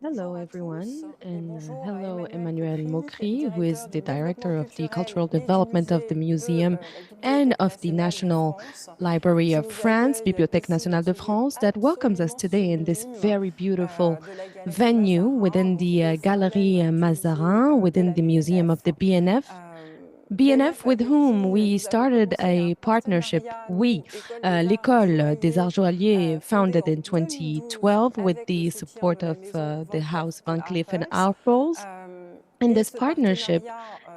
Hello, everyone, and hello, Emmanuel Mocry, who is the director of the cultural development of the museum and of the National Library of France, Bibliothèque Nationale de France, that welcomes us today in this very beautiful venue within the Galerie Mazarin, within the Museum of the BNF. BNF, with whom we started a partnership, l'École des Arts Joailliers, founded in 2012 with the support of the House Van Cleef and Arpels. And this partnership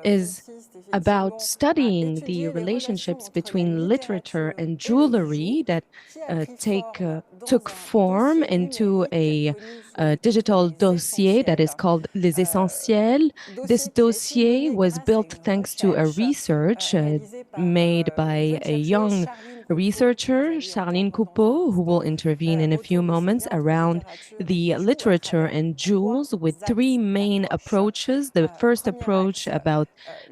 is about studying the relationships between literature and jewelry that took form into a digital dossier that is called Les Essentiels. This dossier was built thanks to a research made by a young researcher, Charline Coupeau, who will intervene in a few moments, around the literature and jewels with three main approaches. The first approach about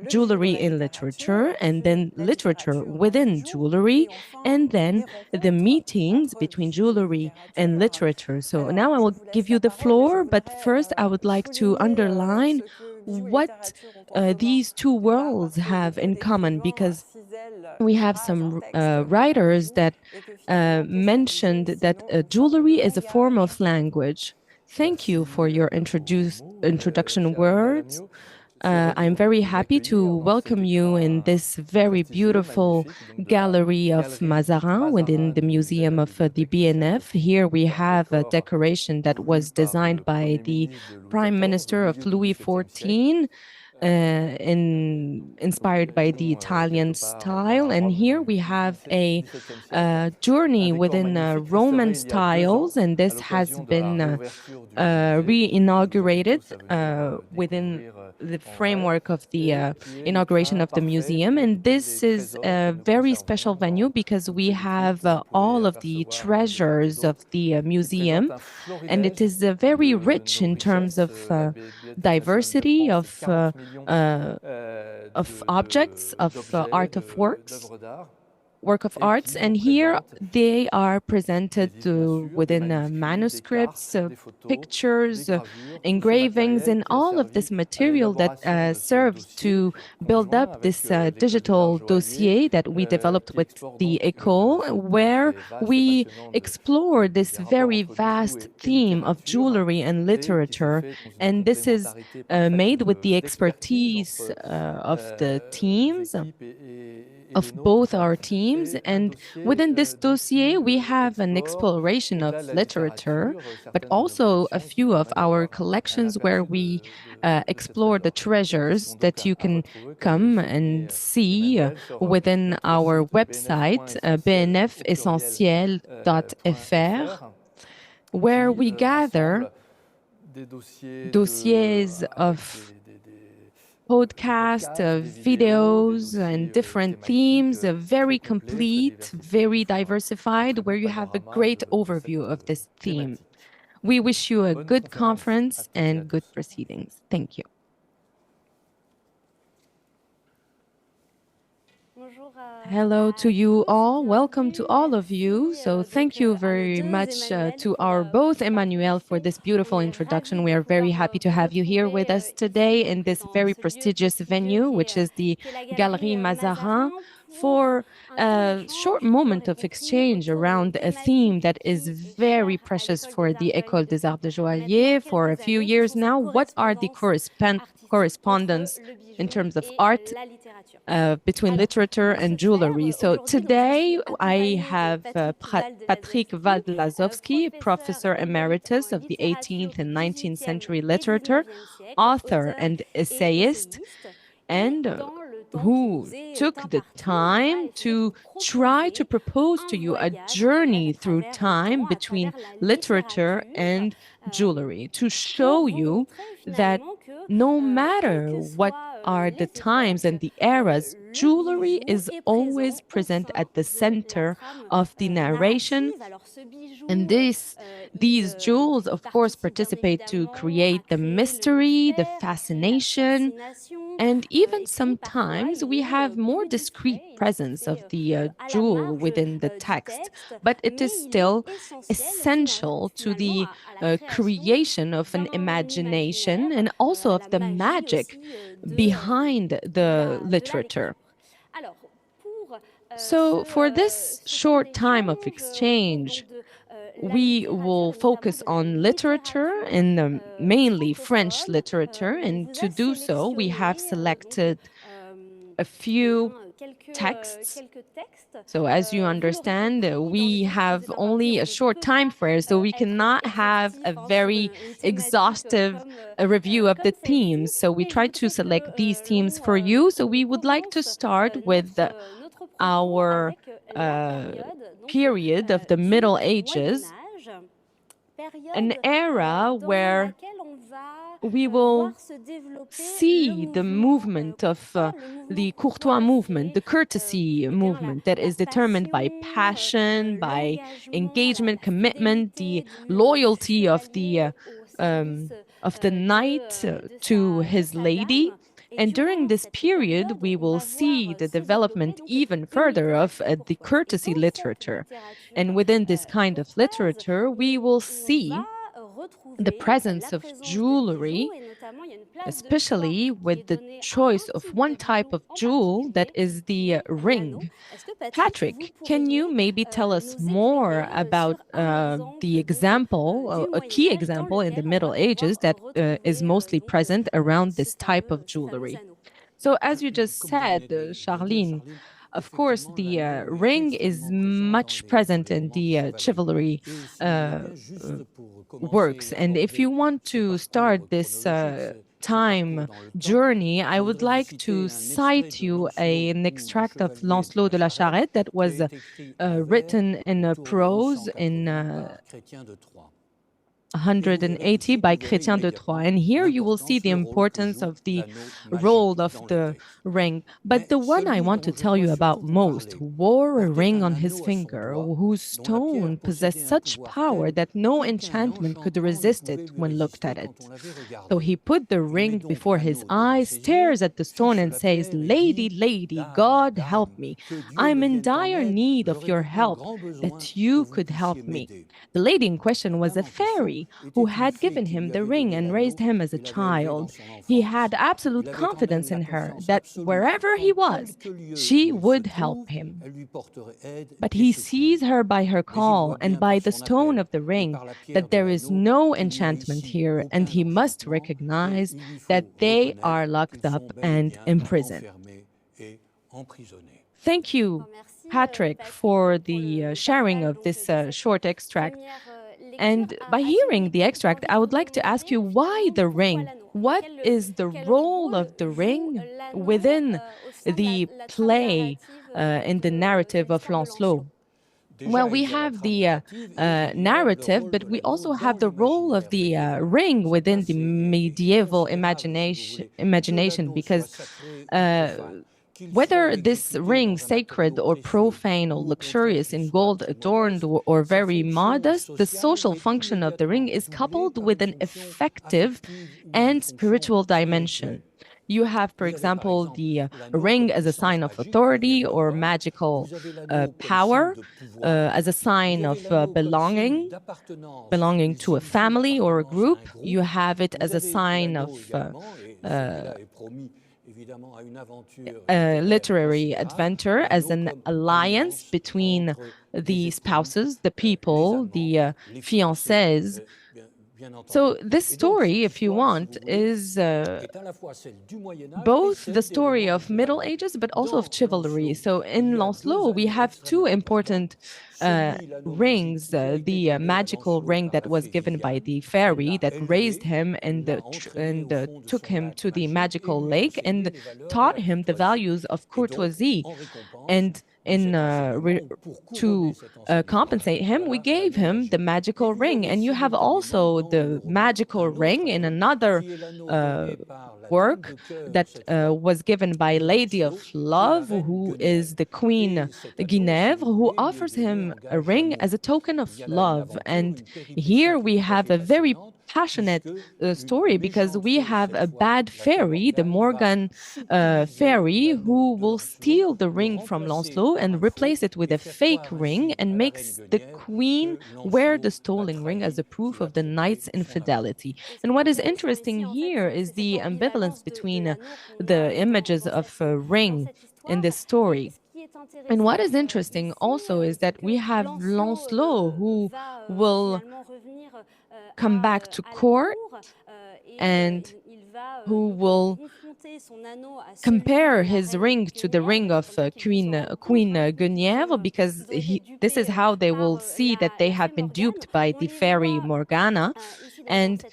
jewelry in literature, and then literature within jewelry, and then the meetings between jewelry and literature. So now I will give you the floor, but first I would like to underline what these two worlds have in common, because we have some writers that mentioned that jewelry is a form of language. Thank you for your introduction words. I'm very happy to welcome you in this very beautiful gallery of Mazarin within the Museum of the BNF. Here we have a decoration that was designed by the Prime Minister of Louis XIV, inspired by the Italian style. And here we have a journey within Roman styles, and this has been re-inaugurated within the framework of the inauguration of the museum. And this is a very special venue because we have all of the treasures of the museum, and it is very rich in terms of diversity of objects, of art of work of arts, and here they are presented within manuscripts, pictures, engravings, and all of this material that serves to build up this digital dossier that we developed with the École, where we explore this very vast theme of jewelry and literature. And this is made with the expertise of the teams, of both our teams. And within this dossier, we have an exploration of literature, but also a few of our collections where we explore the treasures that you can come and see within our website, bnfessentiel.fr, where we gather dossiers of podcasts, videos, and different themes, very complete, very diversified, where you have a great overview of this theme. We wish you a good conference and good proceedings. Thank you. Hello to you all. Welcome to all of you. So thank you very much to our both Emmanuel for this beautiful introduction. We are very happy to have you here with us today in this very prestigious venue, which is the Galerie Mazarin, for a short moment of exchange around a theme that is very precious for the École des Arts de Joaillier for a few years now. What are the correspondence in terms of art between literature and jewelry? So today I have Patrick Wald Lasowski, Professor Emeritus of the 18th and 19th century literature, author and essayist, and who took the time to try to propose to you a journey through time between literature and jewelry, to show you that no matter what are the times and the eras, jewelry is always present at the center of the narration. And these jewels, of course, participate to create the mystery, the fascination, and even sometimes we have more discrete presence of the jewel within the text, but it is still essential to the creation of an imagination and also of the magic behind the literature. So, for this short time of exchange, we will focus on literature and mainly French literature. And to do so, we have selected a few texts. So, as you understand, we have only a short time frame, so we cannot have a very exhaustive review of the themes. So, we try to select these themes for you. So, we would like to start with our period of the Middle Ages, an era where we will see the movement of the courtois movement, the courtesy movement that is determined by passion, by engagement, commitment, the loyalty of the knight to his lady. And during this period, we will see the development even further of the courtesy literature. And within this kind of literature, we will see the presence of jewelry, especially with the choice of one type of jewel that is the ring. Patrick, can you maybe tell us more about the example, a key example in the Middle Ages that is mostly present around this type of jewelry? So, as you just said, Charline, of course, the ring is much present in the chivalry works. And if you want to start this time journey, I would like to cite you an extract of Lancelot de la Charrette that was written in prose in 180 by Chrétien de Troyes. And here you will see the importance of the role of the ring. But the one I want to tell you about most wore a ring on his finger whose stone possessed such power that no enchantment could resist it when looked at it. So he put the ring before his eyes, stares at the stone, and says, "Lady, lady, God help me. I'm in dire need of your help, that you could help me." The lady in question was a fairy who had given him the ring and raised him as a child. He had absolute confidence in her that wherever he was, she would help him. But he sees her by her call and by the stone of the ring that there is no enchantment here, and he must recognize that they are locked up and imprisoned. Thank you, Patrick, for the sharing of this short extract. And by hearing the extract, I would like to ask you, why the ring? What is the role of the ring within the play in the narrative of Lancelot? Well, we have the narrative, but we also have the role of the ring within the medieval imagination, because whether this ring sacred or profane or luxurious in gold adorned or very modest, the social function of the ring is coupled with an effective and spiritual dimension. You have, for example, the ring as a sign of authority or magical power, as a sign of belonging to a family or a group. You have it as a sign of a literary adventure, as an alliance between the spouses, the people, the fiancés. So this story, if you want, is both the story of Middle Ages, but also of chivalry. So in Lancelot, we have two important rings, the magical ring that was given by the fairy that raised him and took him to the magical lake and taught him the values of courtesy. And in to compensate him, we gave him the magical ring. And you have also the magical ring in another uh, work that was given by Lady of Love, who is the Queen Guinevere, who offers him a ring as a token of love. And here we have a very passionate story because we have a bad fairy, the Morgan fairy, who will steal the ring from Lancelot and replace it with a fake ring and makes the queen wear the stolen ring as a proof of the knight's infidelity. And what is interesting here is the ambivalence between the images of a ring in this story. And what is interesting also is that we have Lancelot who will come back to court and who will compare his ring to the ring of Queen Guenièvre, because this is how they will see that they have been duped by the fairy Morgana. And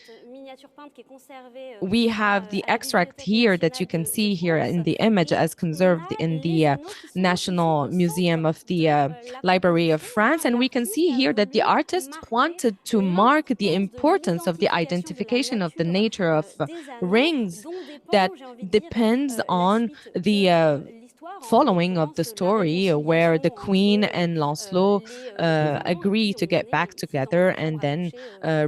we have the extract here that you can see here in the image as conserved in the National Museum of the Library of France. And we can see here that the artist wanted to mark the importance of the identification of the nature of rings that depends on the following of the story where the queen and Lancelot agree to get back together and then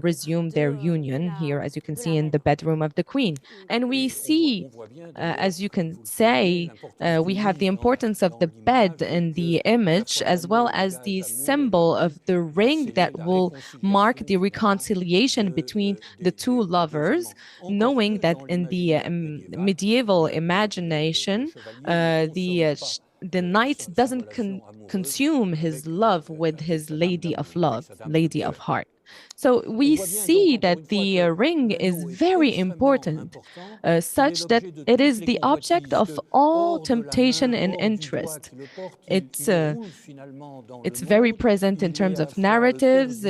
resume their union here, as you can see in the bedroom of the queen. And we see, as you can say, we have the importance of the bed in the image, as well as the symbol of the ring that will mark the reconciliation between the two lovers, knowing that in the medieval imagination, the knight doesn't consume his love with his lady of love, lady of heart. So we see that the ring is very important, such that it is the object of all temptation and interest. It's it's very present in terms of narratives.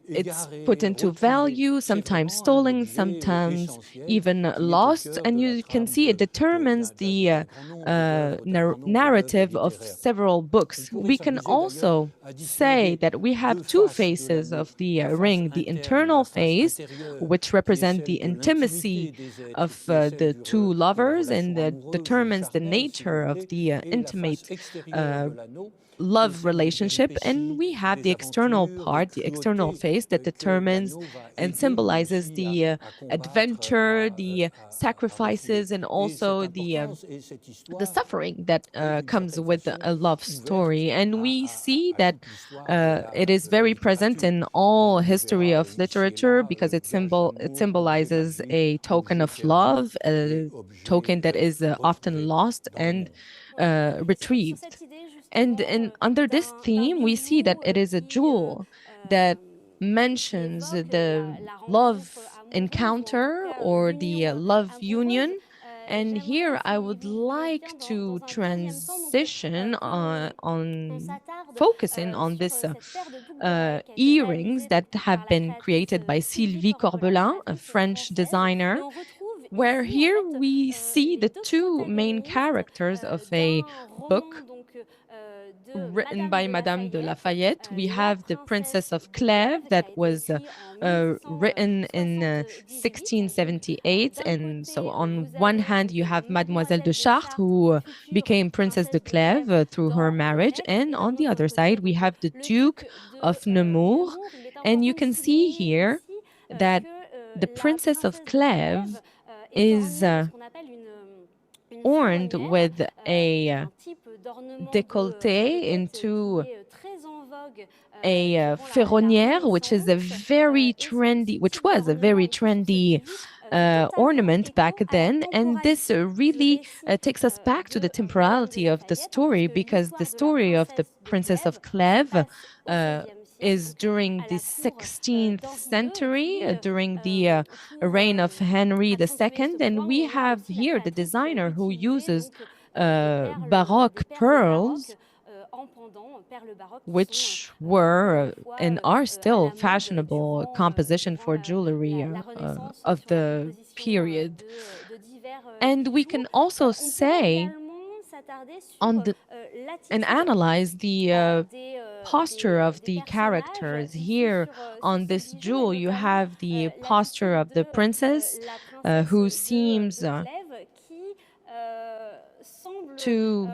It's put into value, sometimes stolen, sometimes even lost. And you can see it determines the narrative of several books. We can also say that we have two faces of the ring: the internal face, which represent the intimacy of the two lovers and determines the nature of the intimate love relationship. And we have the external part, the external face, that determines and symbolizes the adventure, the sacrifices, and also the suffering that comes with a love story. And we see that it is very present in all history of literature because it symbolizes a token of love, a token that is often lost and retrieved. And under this theme, we see that it is a jewel that mentions the love encounter or the love union. And here I would like to transition on focusing on this earrings that have been created by Sylvie Corbelin, a French designer, where here we see the two main characters of a book written by Madame de Lafayette. We have the Princess of Cleves that was written in 1678. And so on one hand, you have Mademoiselle de Chartres, who became Princess de Cleves through her marriage. And on the other side, we have the Duke of Nemours. And you can see here that the Princess of Cleves is orned with a décolleté into a ferronnière, which is a very trendy, which was a very trendy ornament back then. And this really takes us back to the temporality of the story, because the story of the Princess of Cleves is during the 16th century, during the reign of Henry II. And we have here the designer who uses Baroque pearls, which were and are still fashionable composition for jewelry of the period. And we can also say on the and analyze the posture of the characters. Here on this jewel, you have the posture of the princess, who seems to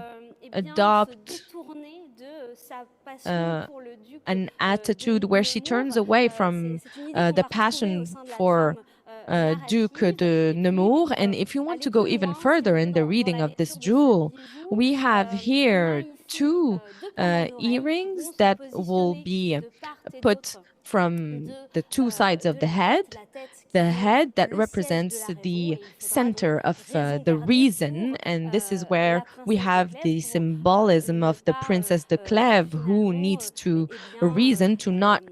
adopt uh, an attitude where she turns away from the passion for Duke de Nemours. And if you want to go even further in the reading of this jewel, we have here two earrings that will be put from the two sides of the head that represents the center of the reason. And this is where we have the symbolism of the Princess de Cleves, who needs to reason to not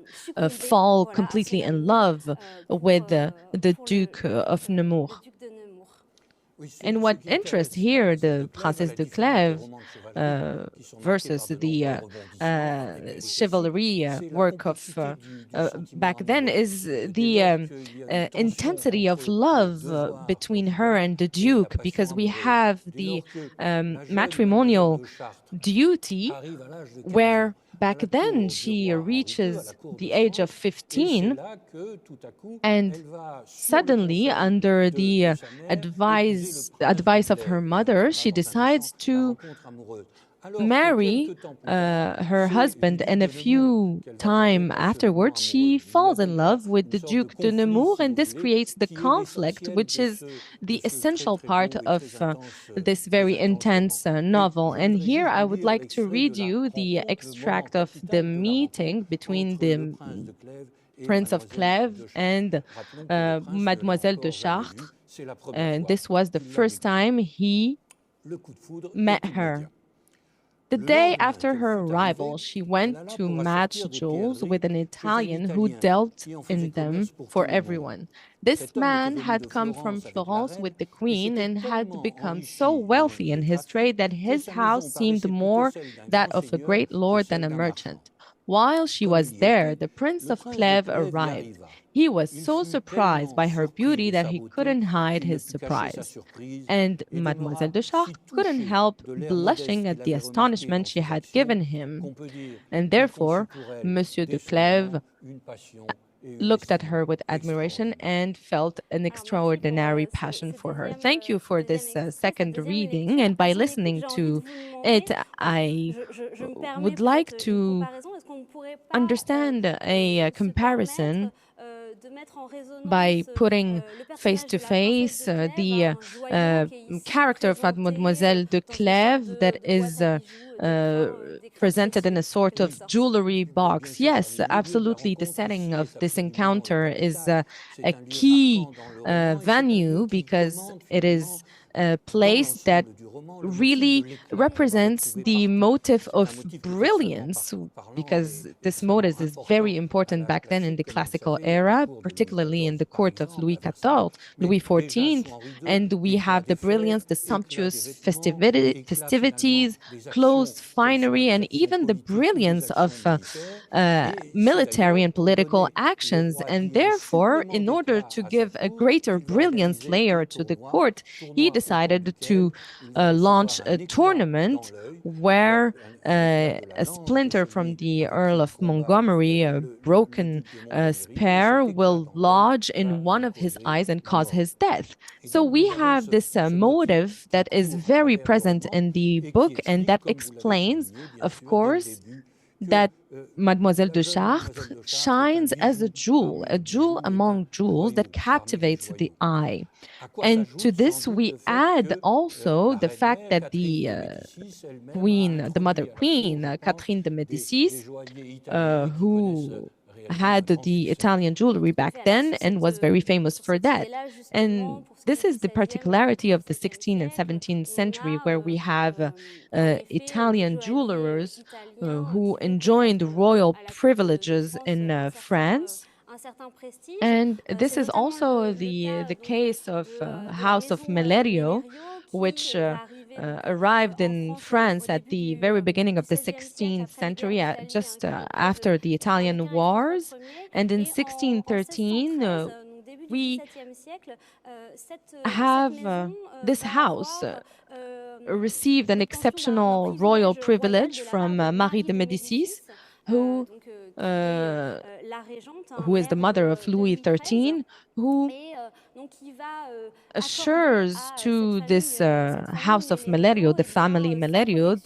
fall completely in love with the Duke of Nemours. And what interests here the Princesse de Cleves versus the chivalry work of back then is the intensity of love between her and the Duke, because we have the matrimonial duty where back then she reaches the age of 15, and suddenly, under the advice of her mother, she decides to marry her husband, and a few time afterwards she falls in love with the Duke de Nemours, and this creates the conflict, which is the essential part of this very intense novel. And here I would like to read you the extract of the meeting between the Prince of Cleves and Mademoiselle de Chartres. And this was the first time he met her. The day after her arrival, she went to match jewels with an Italian who dealt in them for everyone. This man had come from Florence with the queen and had become so wealthy in his trade that his house seemed more that of a great lord than a merchant. While she was there, the Prince of Cleves arrived. He was so surprised by her beauty that he couldn't hide his surprise. And Mademoiselle de Chartres couldn't help blushing at the astonishment she had given him. And therefore, Monsieur de Cleves looked at her with admiration and felt an extraordinary passion for her. Thank you for this second reading. And by listening to it, I would like to understand a comparison by putting face to face the character of Mademoiselle de Cleves that is presented in a sort of jewelry box. Yes, absolutely. The setting of this encounter is a key venue, because it is a place that really represents the motive of brilliance, because this motive is very important back then in the classical era, particularly in the court of Louis XIV, Louis XIV. And we have the brilliance, the sumptuous festivities, clothes, finery, and even the brilliance of military and political actions. And therefore, in order to give a greater brilliance layer to the court, he decided to launch a tournament where a splinter from the Earl of Montgomery, a broken spear, will lodge in one of his eyes and cause his death. So we have this motive that is very present in the book, and that explains, of course, that Mademoiselle de Chartres shines as a jewel among jewels that captivates the eye. And to this, we add also the fact that the queen, the mother queen, Catherine de Medicis, who had the Italian jewelry back then and was very famous for that. And this is the particularity of the 16th and 17th century, where we have Italian jewelers who enjoyed royal privileges in France. And this is also the case of House of Melerio, which arrived in France at the very beginning of the 16th century, just after the Italian Wars. And in 1613, we have this house received an exceptional royal privilege from Marie de Médicis, who uh, who is the mother of Louis XIII, who assures to this house of Melerio, the family Melerio,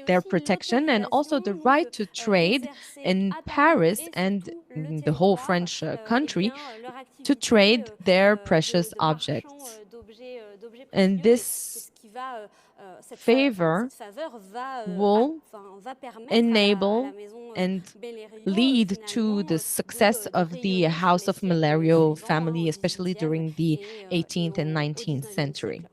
their protection and also the right to trade in Paris and the whole French country to trade their precious objects. And this favor will enable and lead to the success of the House of Melerio family, especially during the 18th and 19th century.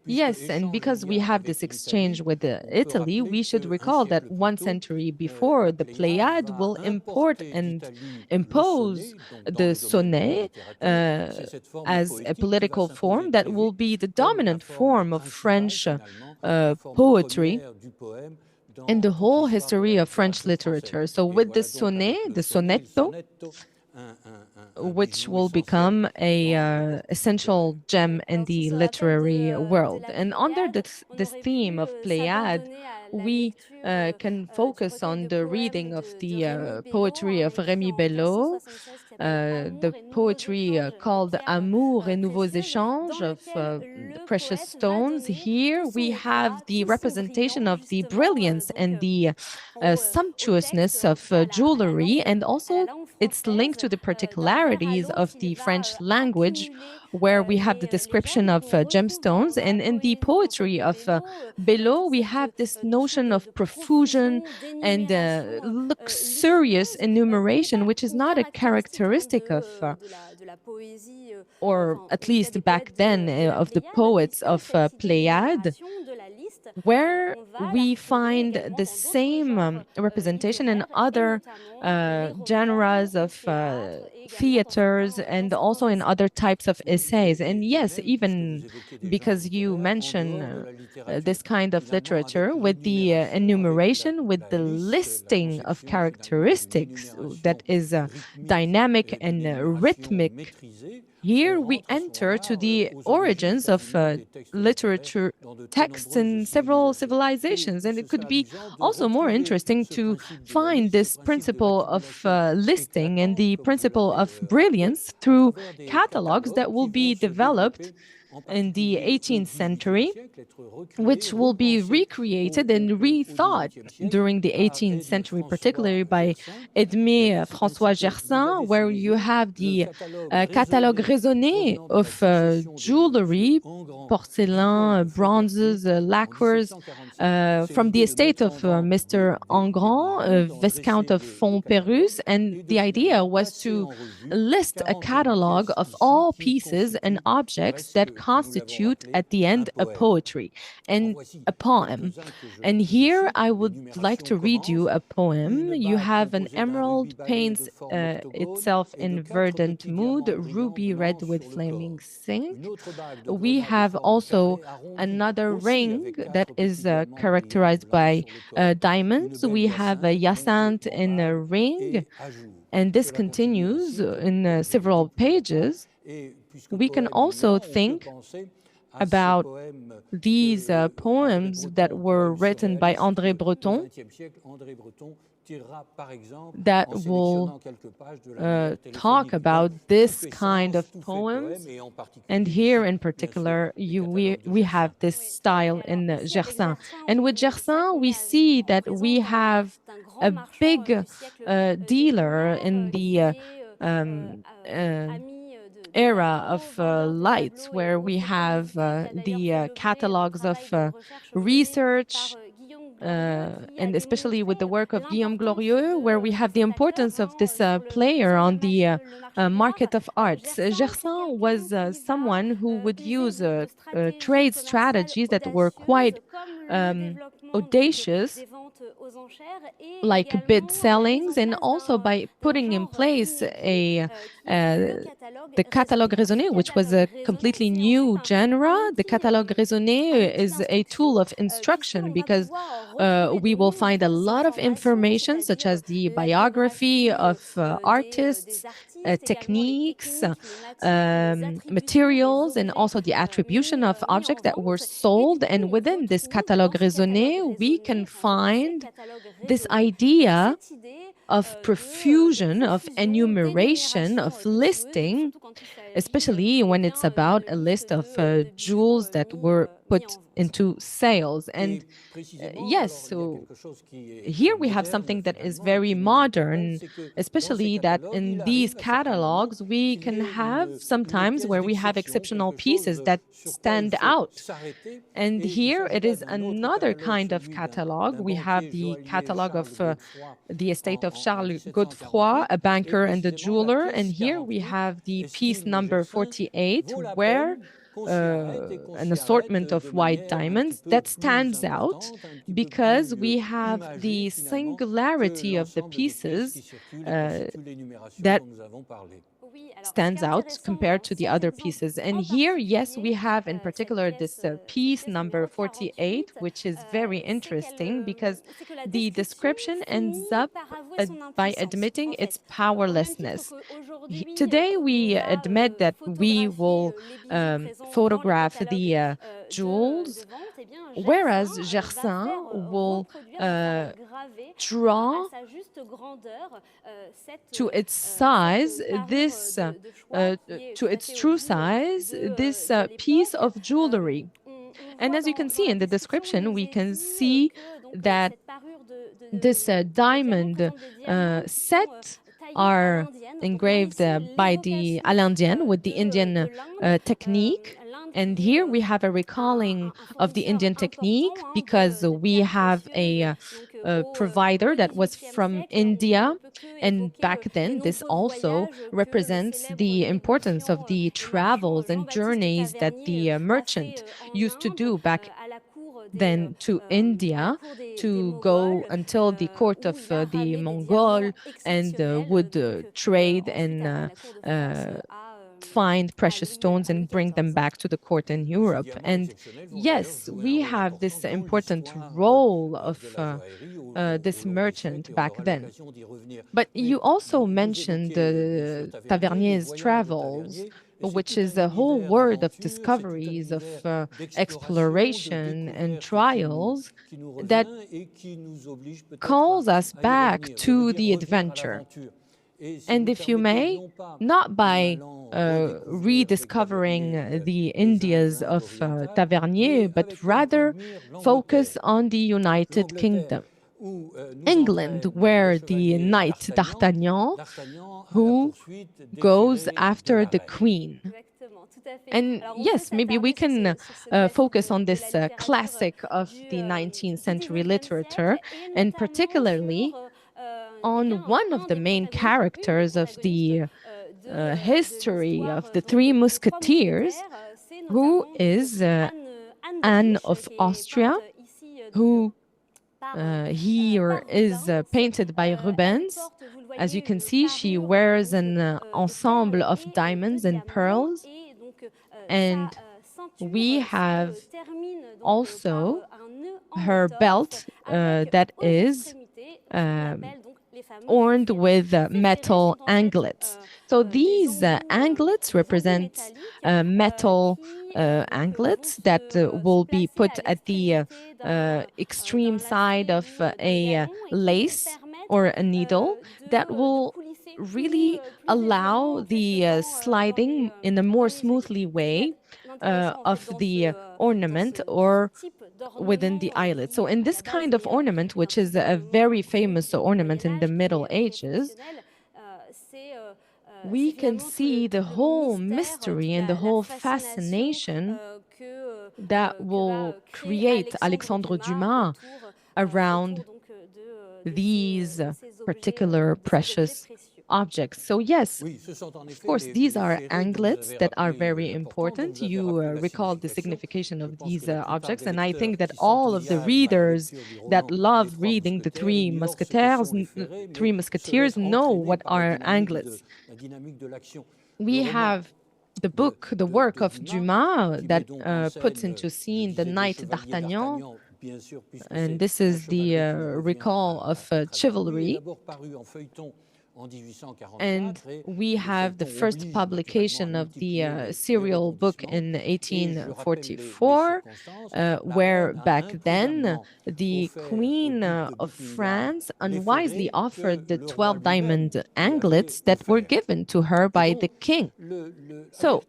Yes, and because we have this exchange with Italy, we should recall that 1 century before, the Pléiade will import and impose the sonnet as a political form that will be the dominant form of French poetry in the whole history of French literature. So with the sonnet, the sonetto, which will become a essential gem in the literary world. And under this theme of Pléiade, we can focus on the reading of the poetry of Rémi Belleau, the poetry called Amour et Nouveaux Échanges of the Precious Stones. Here we have the representation of the brilliance and the sumptuousness of jewelry, and also it's linked to the particularities of the French language, where we have the description of gemstones. And in the poetry of Belleau, we have this notion of profusion and luxurious enumeration, which is not a characteristic of, or at least back then, of the poets of Pléiade, where we find the same representation in other genres of theaters and also in other types of essays. And yes, even because you mention this kind of literature with the enumeration, with the listing of characteristics that is dynamic and rhythmic, here we enter to the origins of literature texts in several civilizations. And it could be also more interesting to find this principle of listing and the principle of brilliance through catalogs that will be developed in the 18th century, which will be recreated and rethought during the 18th century, particularly by Edmé François Gersin, where you have the catalogue raisonné of jewelry, porcelain, bronzes, lacquers, from the estate of Mr. Engrand, Viscount of Fontpérus. And the idea was to list a catalogue of all pieces and objects that constitute at the end a poetry and a poem. And here I would like to read you a poem. You have an emerald paints itself in verdant mood, ruby red with flaming zinc. We have also another ring that is characterized by diamonds. We have a hyacinthe in a ring, and this continues in several pages. We can also think about these poems that were written by André Breton that will talk about this kind of poems. And here in particular, we have this style in Gersin. And with Gersin, we see that we have a big dealer in the era of lights, where we have the catalogs of research, and especially with the work of Guillaume Glorieux, where we have the importance of this player on the market of arts. Gersin was someone who would use trade strategies that were quite audacious, like bid sellings, and also by putting in place the catalogue raisonné, which was a completely new genre. The catalogue raisonné is a tool of instruction because we will find a lot of information, such as the biography of artists, techniques, materials, and also the attribution of objects that were sold. And within this catalogue raisonné, we can find this idea of profusion, of enumeration, of listing, especially when it's about a list of jewels that were put into sales. And yes, so here we have something that is very modern, especially that in these catalogs, we can have sometimes where we have exceptional pieces that stand out. And here it is another kind of catalog. We have the catalog of the estate of Charles Godefroy, a banker and a jeweler. And here we have the piece number 48, where an assortment of white diamonds that stands out because we have the singularity of the pieces that stands out compared to the other pieces. And here, yes, we have in particular this piece number 48, which is very interesting because the description ends up by admitting its powerlessness. Today, we admit that we will photograph the jewels, whereas Gersain will draw to its size this to its true size this piece of jewelry. And as you can see in the description, we can see that this diamond set are engraved by the à l'indienne with the Indian technique. And here we have a recalling of the Indian technique because we have a provider that was from India. And back then, this also represents the importance of the travels and journeys that the merchant used to do back then to India to go until the court of the Mongol and would trade and find precious stones and bring them back to the court in Europe. And yes, we have this important role of this merchant back then. But you also mentioned Tavernier's travels, which is a whole world of discoveries, of exploration and trials that calls us back to the adventure. And if you may, not by rediscovering the Indias of Tavernier, but rather focus on the United Kingdom. England, where the knight D'Artagnan, who goes after the queen. And yes, maybe we can focus on this classic of the 19th century literature, and particularly on one of the main characters of the history of the Three Musketeers, who is Anne of Austria, who here is painted by Rubens. As you can see, she wears an ensemble of diamonds and pearls. And we have also her belt that is orned with metal anglets. So these anglets represent metal anglets that will be put at the extreme side of a lace or a needle that will really allow the sliding in a more smoothly way of the ornament or within the eyelid. So in this kind of ornament, which is a very famous ornament in the Middle Ages, we can see the whole mystery and the whole fascination that will create Alexandre Dumas around these particular precious objects. So yes, of course, these are anglets that are very important. You recall the signification of these objects, and I think that all of the readers that love reading the Three Musketeers know what are anglets. We have the book, the work of Dumas that puts into scene the knight D'Artagnan, and this is the recall of chivalry. And we have the first publication of the serial book in 1844, where back then the Queen of France unwisely offered the 12 diamond anklets that were given to her by the king. So,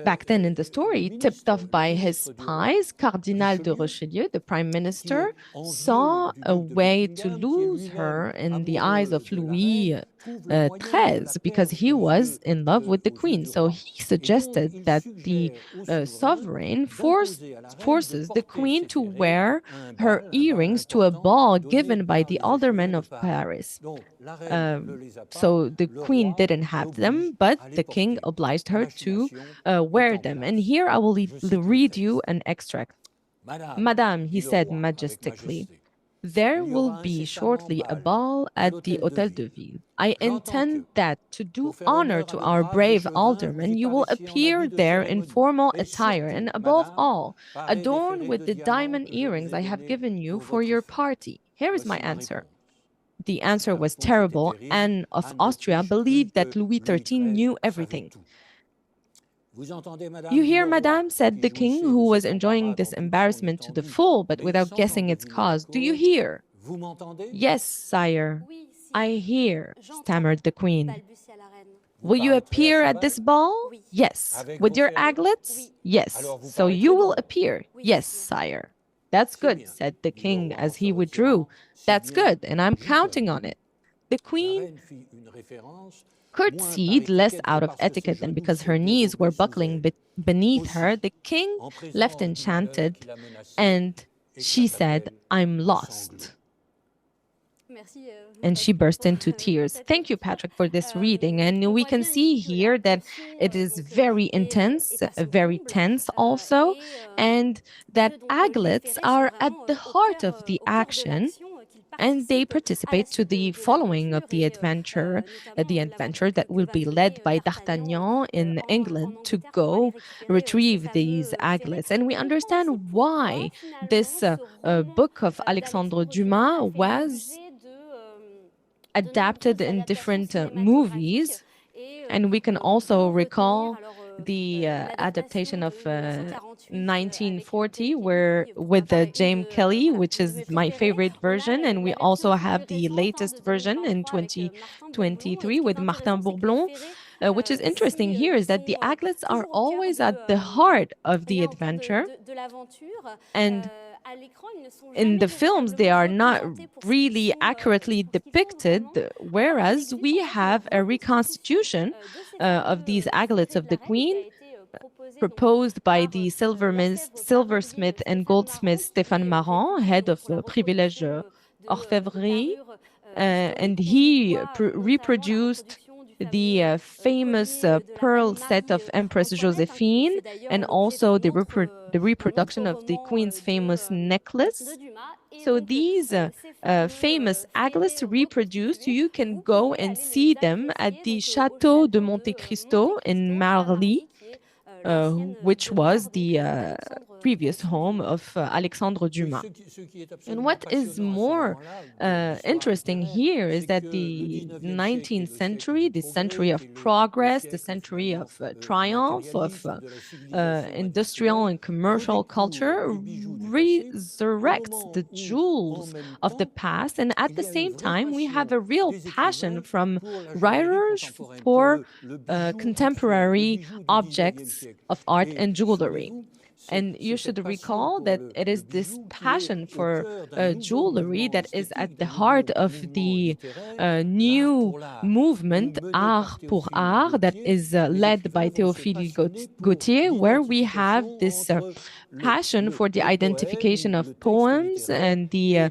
back then in the story, tipped off by his spies, Cardinal de Richelieu, the prime minister, saw a way to lose her in the eyes of Louis XIII because he was in love with the queen. So he suggested that the sovereign forces the queen to wear her earrings to a ball given by the aldermen of Paris. So the queen didn't have them, but the king obliged her to wear them. And here I will read you an extract. Madame, he said majestically, there will be shortly a ball at the Hôtel de Ville. I intend that to do honor to our brave alderman, you will appear there in formal attire, and above all, adorned with the diamond earrings I have given you for your party. Here is my answer. The answer was terrible. Anne of Austria believed that Louis XIII knew everything. You hear, madame, said the king, who was enjoying this embarrassment to the full, but without guessing its cause. Do you hear? Yes, sire, I hear, stammered the queen. Will you appear at this ball? Yes. With your aglets? Yes. So you will appear? Yes, sire. That's good, said the king as he withdrew. That's good, and I'm counting on it. The queen curtsied less out of etiquette than because her knees were buckling beneath her. The king left enchanted, and she said, I'm lost. And she burst into tears. Thank you, Patrick, for this reading. And we can see here that it is very intense, very tense also, and that aglets are at the heart of the action. And they participate to the following of the adventure that will be led by D'Artagnan in England to go retrieve these aglets. And we understand why this book of Alexandre Dumas was adapted in different movies. And we can also recall the adaptation of 1940 where with the James Kelly, which is my favorite version, and we also have the latest version in 2023 with Martin Bourblon. Which is interesting here is that the aglets are always at the heart of the adventure, and in the films they are not really accurately depicted, whereas we have a reconstitution of these aglets of the queen proposed by the silversmith and goldsmith Stéphane Marant, head of Privilège Orfèvrerie, and he reproduced the famous pearl set of Empress Josephine, and also the reproduction of the queen's famous necklace. So these famous aglets reproduced, you can go and see them at the Château de Monte Cristo in Marly, which was the previous home of Alexandre Dumas. And what is more interesting here is that the 19th century, the century of progress, the century of triumph, of industrial and commercial culture, resurrects the jewels of the past. And at the same time, we have a real passion from writers for contemporary objects of art and jewelry. And you should recall that it is this passion for jewelry that is at the heart of the new movement, Art pour Art, that is led by Théophile Gautier, where we have this passion for the identification of poems and the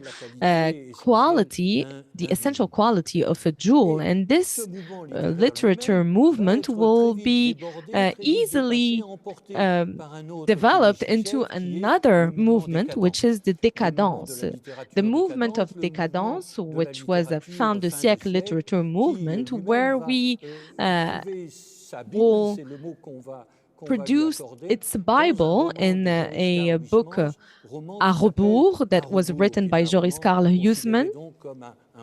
quality, the essential quality of a jewel. And this literature movement will be easily developed into another movement, which is the Decadence. The movement of Decadence, which was a fin de siècle literature movement, where we will produce its Bible in a book, À rebours, that was written by Joris Karl Huysman.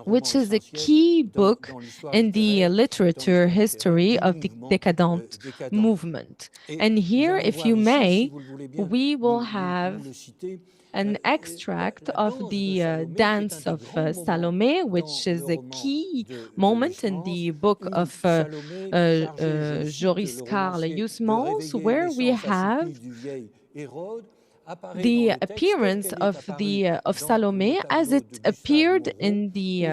which is a key book in the literature history of the Decadent movement. And here, if you may, we will have an extract of the dance of Salome, which is a key moment in the book of Joris Karl Huysmans, where we have the appearance of Salome as it appeared in the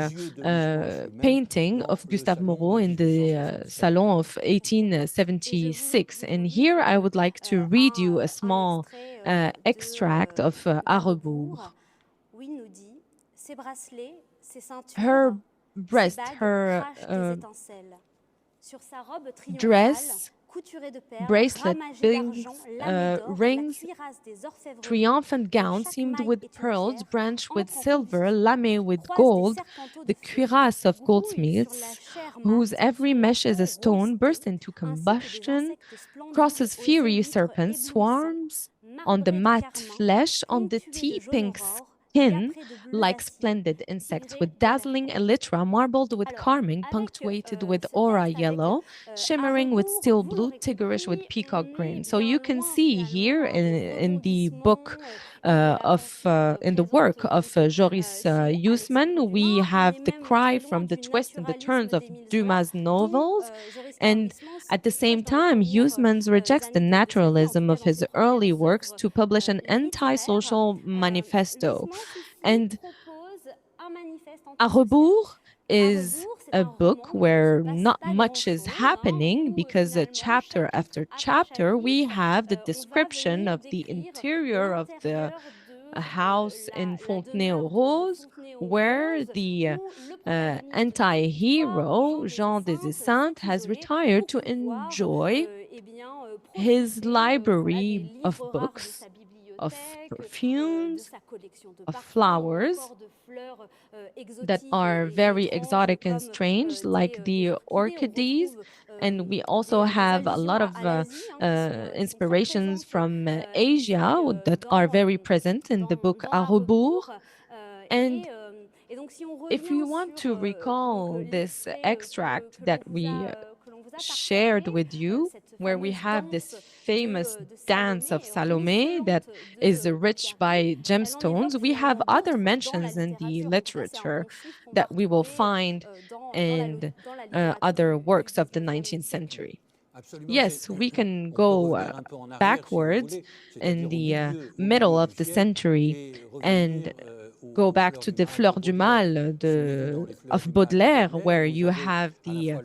painting of Gustave Moreau in the Salon of 1876. And here I would like to read you a small extract of À rebours. Her breast, her dress, bracelet, rings, triumphant gown seamed with pearls, branched with silver, lamé with gold, the cuirass of goldsmiths, whose every mesh is a stone, burst into combustion, crosses fiery serpents, swarms on the matte flesh, on the tea-pink skin, like splendid insects, with dazzling elytra, marbled with carmine, punctuated with aura yellow, shimmering with steel blue, tigerish with peacock green. So you can see here in the book in the work of Joris Huysmans, we have the cry from the twists and the turns of Dumas' novels. And at the same time, Huysmans rejects the naturalism of his early works to publish an anti-social manifesto. And À rebours is a book where not much is happening because chapter after chapter we have the description of the interior of the house in Fontenay-aux-Roses, where the anti-hero Jean des Esseintes has retired to enjoy his library of books, of perfumes, of flowers that are very exotic and strange, like the orchids. And we also have a lot of inspirations from Asia that are very present in the book À rebours. And if you want to recall this extract that we shared with you, where we have this famous dance of Salome that is rich by gemstones, we have other mentions in the literature that we will find in other works of the 19th century. Yes, we can go backwards in the middle of the century and go back to the Fleurs du Mal of Baudelaire, where you have the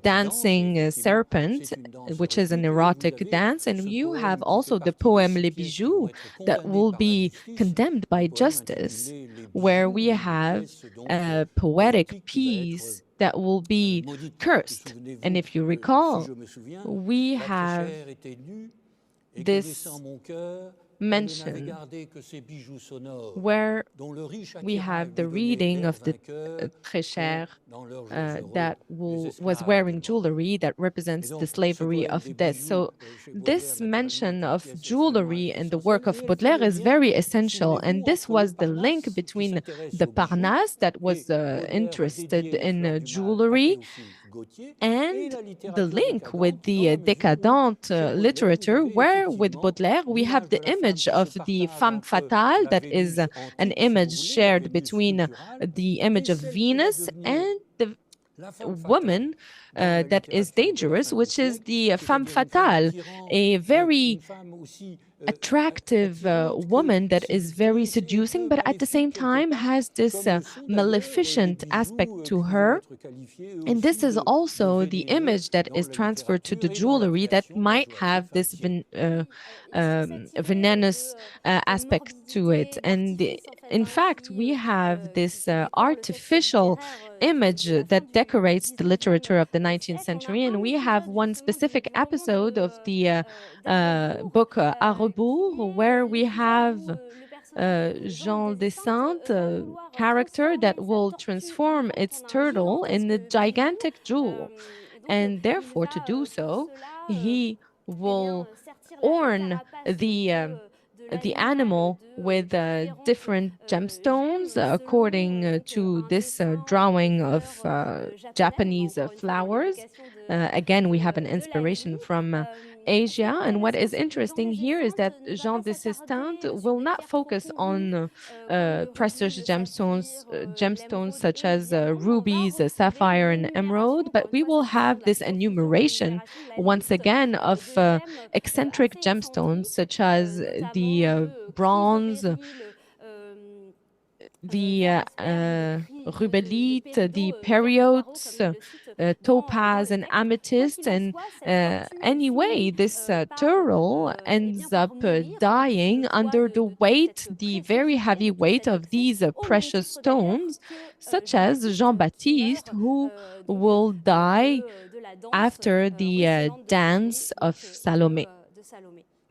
dancing serpent, which is an erotic dance, and you have also the poem Les Bijoux that will be condemned by justice, where we have a poetic piece that will be cursed. And if you recall, we have this mention where we have the reading of the très cher that was wearing jewelry that represents the slavery of this. So this mention of jewelry in the work of Baudelaire is very essential. And this was the link between the Parnasse that was interested in jewelry and the link with the Decadent literature, where with Baudelaire we have the image of the femme fatale, that is an image shared between the image of Venus and the woman that is dangerous, which is the femme fatale, a very attractive woman that is very seducing, but at the same time has this maleficent aspect to her. And this is also the image that is transferred to the jewelry that might have this venomous aspect to it. And in fact, we have this artificial image that decorates the literature of the 19th century. And we have one specific episode of the book À rebours, where we have Jean Descente character that will transform its turtle in a gigantic jewel. And therefore, to do so, he will orn the the animal with different gemstones according to this drawing of Japanese flowers. Again, we have an inspiration from Asia. And what is interesting here is that Jean de Sistant will not focus on precious gemstones such as rubies, sapphire, and emerald, but we will have this enumeration once again of eccentric gemstones such as the bronze, the rubellite, the periotes, topaz, and amethyst. And anyway, this turtle ends up dying under the weight, the very heavy weight of these precious stones, such as Jean Baptiste, who will die after the dance of Salome.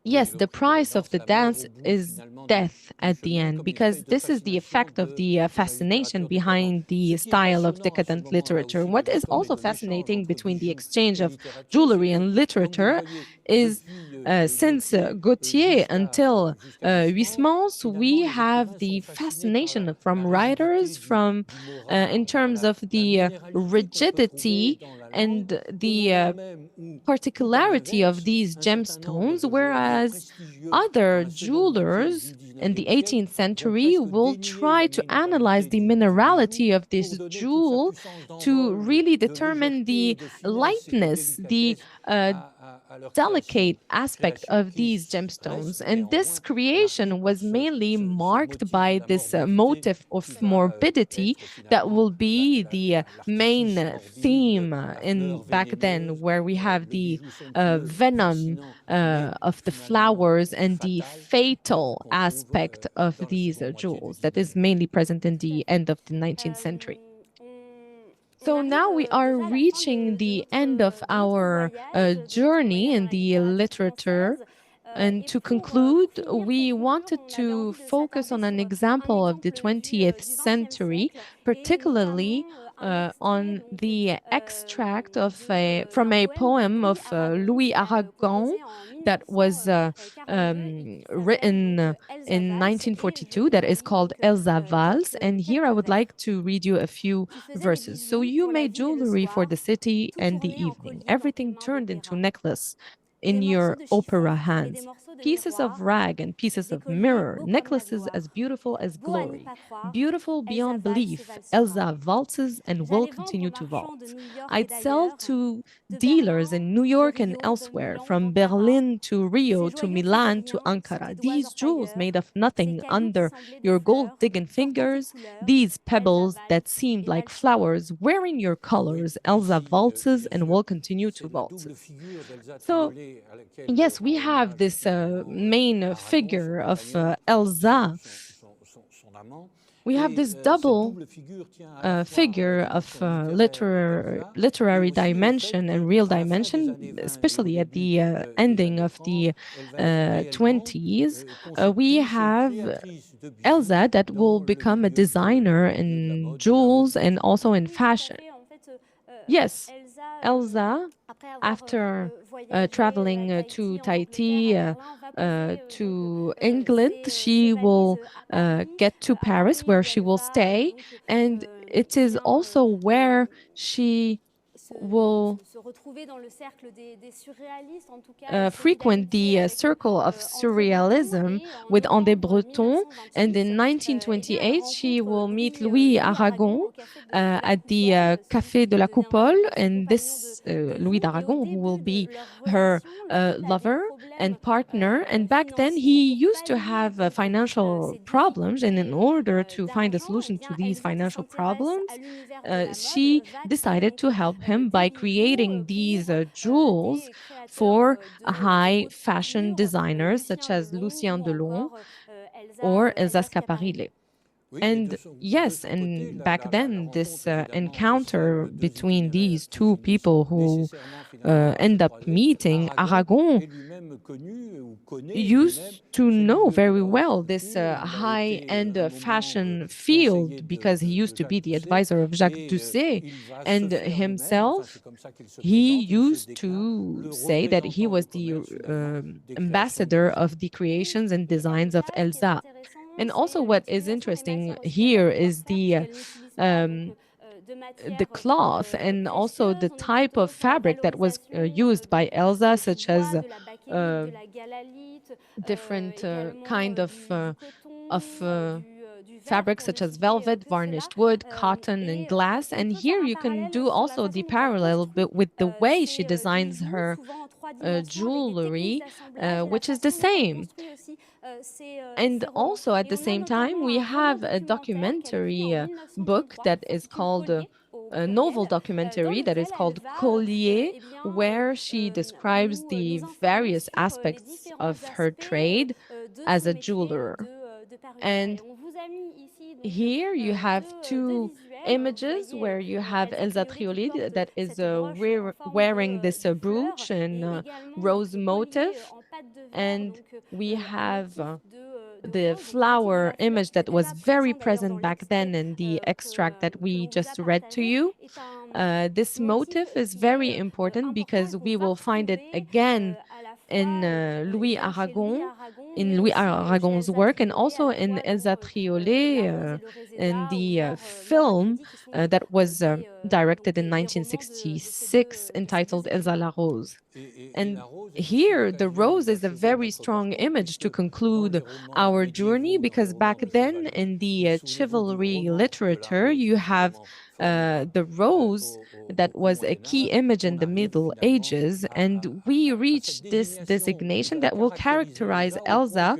Yes, the price of the dance is death at the end, because this is the effect of the fascination behind the style of decadent literature. What is also fascinating between the exchange of jewelry and literature is since Gautier until Huysmans, we have the fascination from writers from in terms of the rigidity and the particularity of these gemstones, whereas other jewelers in the 18th century will try to analyze the minerality of this jewel to really determine the lightness, the delicate aspect of these gemstones. And this creation was mainly marked by this motive of morbidity that will be the main theme in back then, where we have the venom of the flowers and the fatal aspect of these jewels that is mainly present in the end of the 19th century. So now we are reaching the end of our journey in the literature. And to conclude, we wanted to focus on an example of the 20th century, particularly on the extract of from a poem of Louis Aragon that was written in 1942 that is called Elsa Valse. And here I would like to read you a few verses. So you made jewelry for the city and the evening. Everything turned into necklace in your opera hands. Pieces of rag and pieces of mirror, necklaces as beautiful as glory. Beautiful beyond belief, Elsa valtzes and will continue to waltz. I'd sell to dealers in New York and elsewhere, from Berlin to Rio to Milan to Ankara. These jewels made of nothing under your gold digging fingers, these pebbles that seemed like flowers wearing your colors, Elsa valtzes and will continue to waltz. So, yes, we have this main figure of Elsa. We have this double figure of literary dimension and real dimension, especially at the ending of the 20s. We have Elsa that will become a designer in jewels and also in fashion. Yes, Elsa, after traveling to Tahiti, to England, she will get to Paris, where she will stay. And it is also where she will frequent the circle of surrealism with André Breton. And in 1928, she will meet Louis Aragon at the Café de la Coupole. And this Louis d'Aragon, who will be her lover and partner. And back then, he used to have financial problems. And in order to find a solution to these financial problems, she decided to help him by creating these jewels for high fashion designers such as Lucien Delon or Elsa Schiaparelli. And yes, and back then, this encounter between these two people who end up meeting, Aragon used to know very well this high-end fashion field because he used to be the advisor of Jacques Doucet, and himself he used to say that he was the ambassador of the creations and designs of Elsa. And also, what is interesting here is um, the cloth and also the type of fabric that was used by Elsa, such as uh, different kind of fabrics such as velvet, varnished wood, cotton, and glass. And here you can do also the parallel bit with the way she designs her jewelry, which is the same. And also at the same time, we have a documentary book that is called a novel documentary that is called Collier, where she describes the various aspects of her trade as a jeweler. And here you have two images where you have Elsa Triolet that is wearing this brooch and rose motif, and we have the flower image that was very present back then in the extract that we just read to you. This motif is very important because we will find it again in Louis Aragon's work, and also in Elsa Triolet, in the film that was directed in 1966, entitled Elsa la Rose. And here, the rose is a very strong image to conclude our journey, because back then in the chivalry literature, you have the rose that was a key image in the Middle Ages. And we reach this designation that will characterize Elsa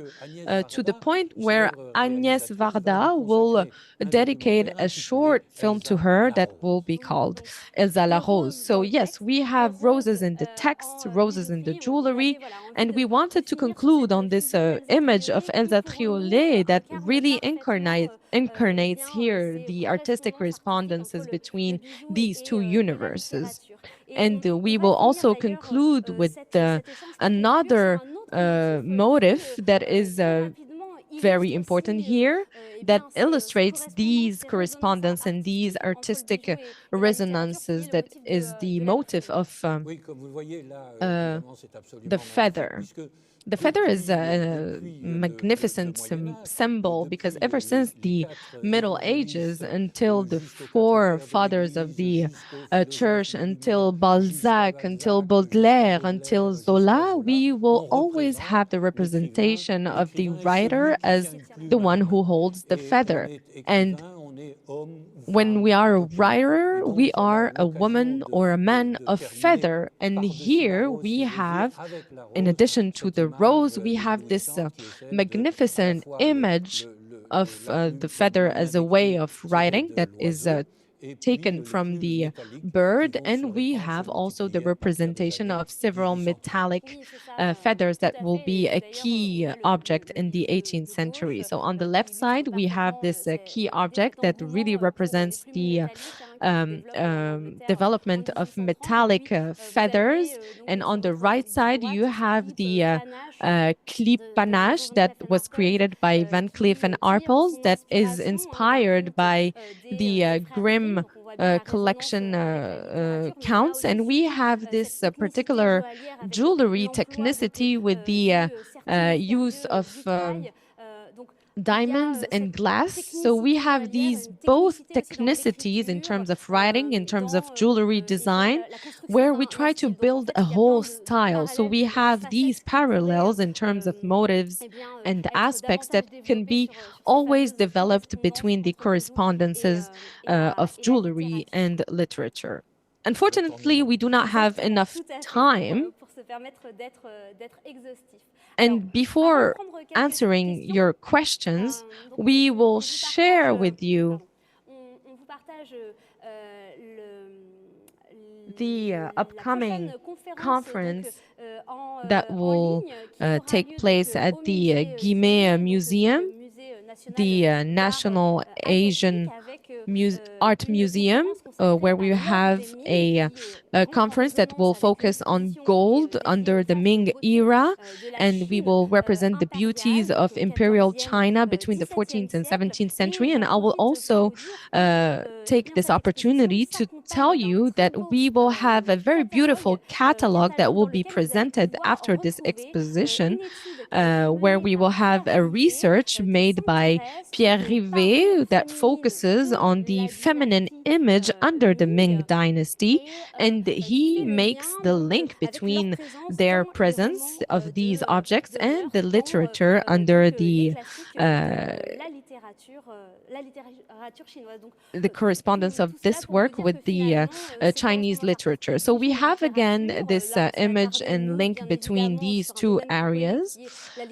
to the point where Agnès Varda will dedicate a short film to her that will be called Elsa la Rose. So yes, we have roses in the text, roses in the jewelry, and we wanted to conclude on this image of Elsa Triolet that really incarnates here the artistic correspondences between these two universes. And we will also conclude with another motive that is very important here, that illustrates these correspondence and these artistic resonances, that is the motive of the feather. The feather is a magnificent symbol, because ever since the Middle Ages until the forefathers of the church, until Balzac, until Baudelaire, until Zola, we will always have the representation of the writer as the one who holds the feather. And when we are a writer, we are a woman or a man of feather. And here we have, in addition to the rose, we have this magnificent image of the feather as a way of writing that is taken from the bird. And we have also the representation of several metallic feathers that will be a key object in the 18th century. So on the left side, we have this key object that really represents the development of metallic feathers. And on the right side, you have the clip panache that was created by Van Cleef and Arpels, that is inspired by the Grimm collection counts. And we have this particular jewelry technicity with the use of diamonds and glass. So we have these both technicities in terms of writing, in terms of jewelry design, where we try to build a whole style. So we have these parallels in terms of motives and aspects that can be always developed between the correspondences of jewelry and literature. Unfortunately, we do not have enough time. And before answering your questions, we will share with you the upcoming conference that will take place at the Guimet Museum, the National Asian Art Museum, where we have a conference that will focus on gold under the Ming era, and we will represent the beauties of imperial China between the 14th and 17th century. And I will also take this opportunity to tell you that we will have a very beautiful catalog that will be presented after this exposition, where we will have a research made by Pierre Rivet that focuses on the feminine image under the Ming Dynasty. And he makes the link between their presence of these objects and the literature under the correspondence of this work with the Chinese literature. So we have again this image and link between these two areas.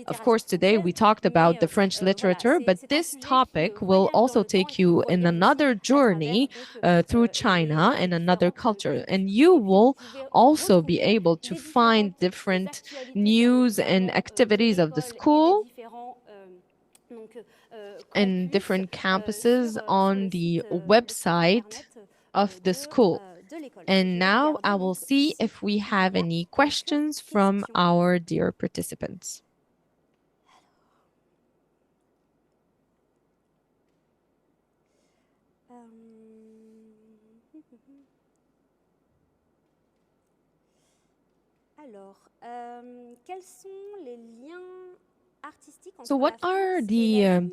Of course, today we talked about the French literature, but this topic will also take you in another journey through China and another culture. And you will also be able to find different news and activities of the school and different campuses on the website of the school. And now I will see if we have any questions from our dear participants. So what are the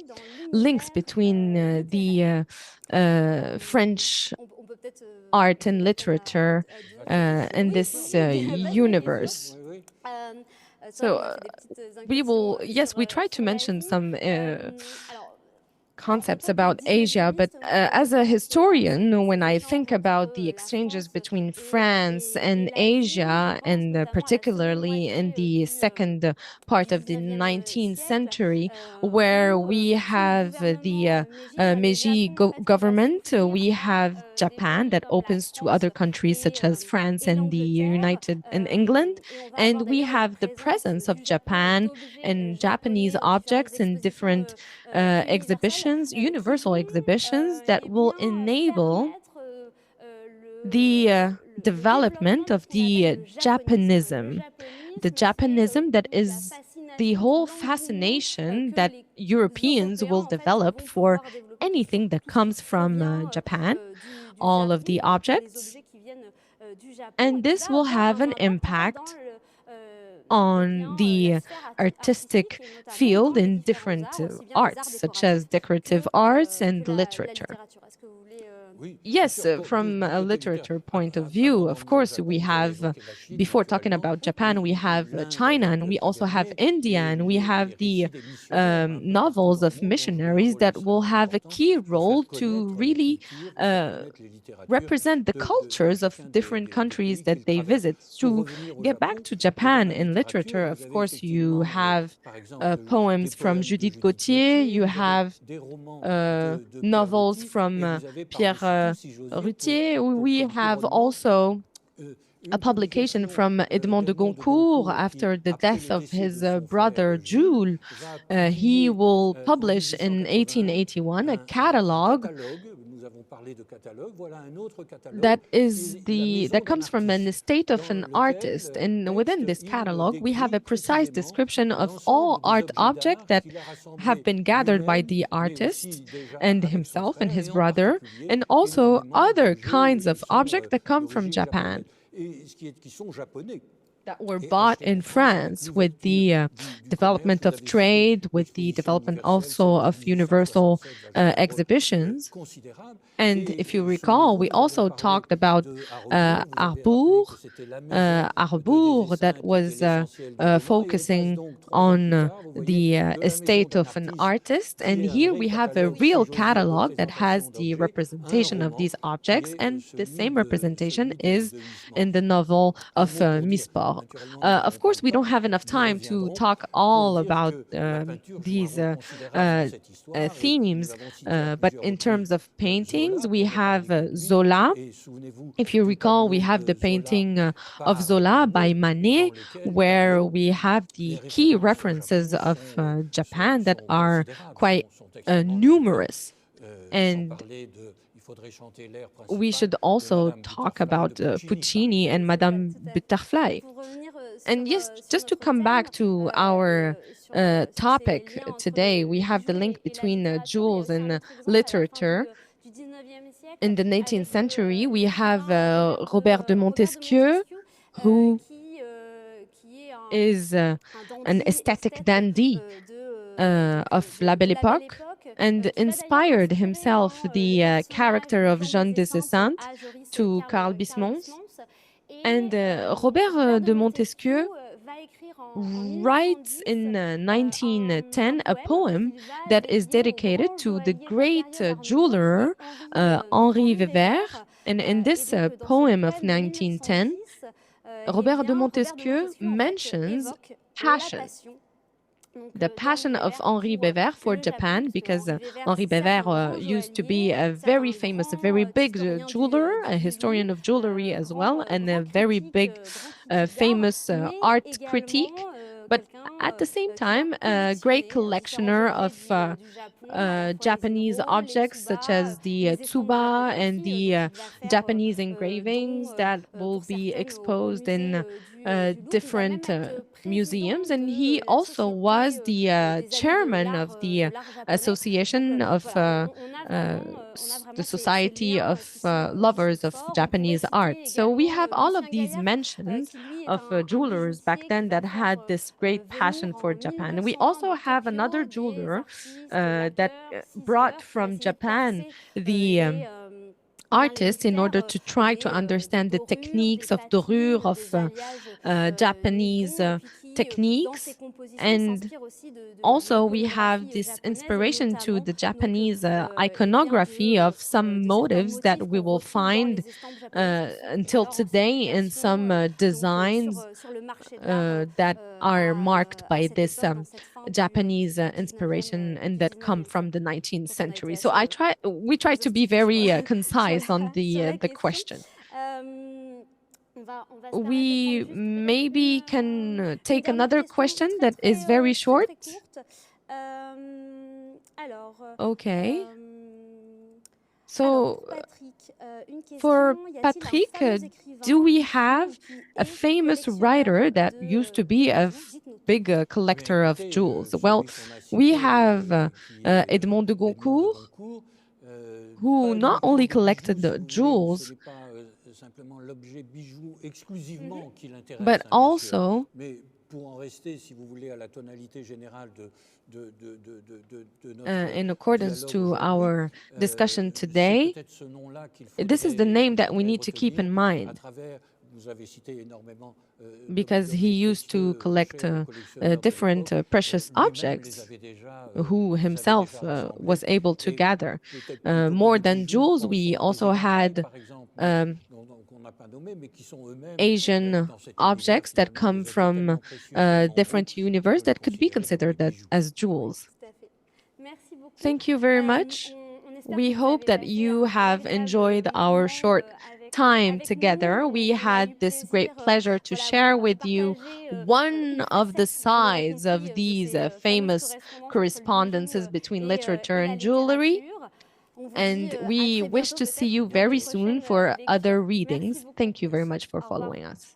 links between the French art and literature and this universe? So we try to mention some concepts about Asia, but as a historian, when I think about the exchanges between France and Asia, and particularly in the second part of the 19th century, where we have the Meiji government, we have Japan that opens to other countries such as France and the United and England, and we have the presence of Japan and Japanese objects in different exhibitions, universal exhibitions that will enable the development of the Japanism. The Japanism that is the whole fascination that Europeans will develop for anything that comes from Japan, all of the objects. And this will have an impact on the artistic field in different arts, such as decorative arts and literature. Yes, from a literature point of view, of course, we have, before talking about Japan, we have China, and we also have India, and we have the novels of missionaries that will have a key role to really represent the cultures of different countries that they visit. To get back to Japan in literature, of course, you have poems from Judith Gautier, you have novels from Pierre Rutier. We have also a publication from Edmond de Goncourt after the death of his brother Jules. He will publish in 1881 a catalog that comes from an estate of an artist, and within this catalog we have a precise description of all art objects that have been gathered by the artist and himself and his brother, and also other kinds of objects that come from Japan that were bought in France with the development of trade, with the development also of universal exhibitions. And if you recall, we also talked about Harbour that was focusing on the estate of an artist. And here we have a real catalog that has the representation of these objects, and the same representation is in the novel of Misport. Of course, we don't have enough time to talk all about these themes, but in terms of paintings, we have Zola. If you recall, we have the painting of Zola by Manet, where we have the key references of Japan that are quite numerous. And we should also talk about Puccini and Madame Butterfly. And yes, just to come back to our topic today, we have the link between jewels and literature. In the 19th century, we have Robert de Montesquieu, who is an aesthetic dandy of La Belle Époque and inspired himself the character of Jeanne de Saint to Carl Bismont. And Robert de Montesquieu writes in 1910 a poem that is dedicated to the great jeweler Henri Weber. And in this poem of 1910, Robert de Montesquieu mentions passion, the passion of Henri Weber for Japan, because Henri Weber used to be a very famous, a very big jeweler, a historian of jewelry as well, and a very big, famous art critique. But at the same time, a great collectioner of Japanese objects such as the tsuba and the Japanese engravings that will be exposed in different museums. And he also was the chairman of the association of the Society of Lovers of Japanese Art. So we have all of these mentions of jewelers back then that had this great passion for Japan. And we also have another jeweler that brought from Japan the artists in order to try to understand the techniques of dorure, of Japanese techniques. And also we have this inspiration to the Japanese iconography of some motives that we will find until today in some designs that are marked by this Japanese inspiration and that come from the 19th century. So we try to be very concise on the question. We maybe can take another question that is very short. Okay. So, for Patrick, do we have a famous writer that used to be a big collector of jewels? Well, we have Edmond de Goncourt, who not only collected the jewels, but also in accordance to our discussion today, this is the name that we need to keep in mind, because he used to collect different precious objects, who himself was able to gather. More than jewels, we also had Asian objects that come from different universes that could be considered as jewels. Thank you very much. We hope that you have enjoyed our short time together. We had this great pleasure to share with you one of the sides of these famous correspondences between literature and jewelry. And we wish to see you very soon for other readings. Thank you very much for following us.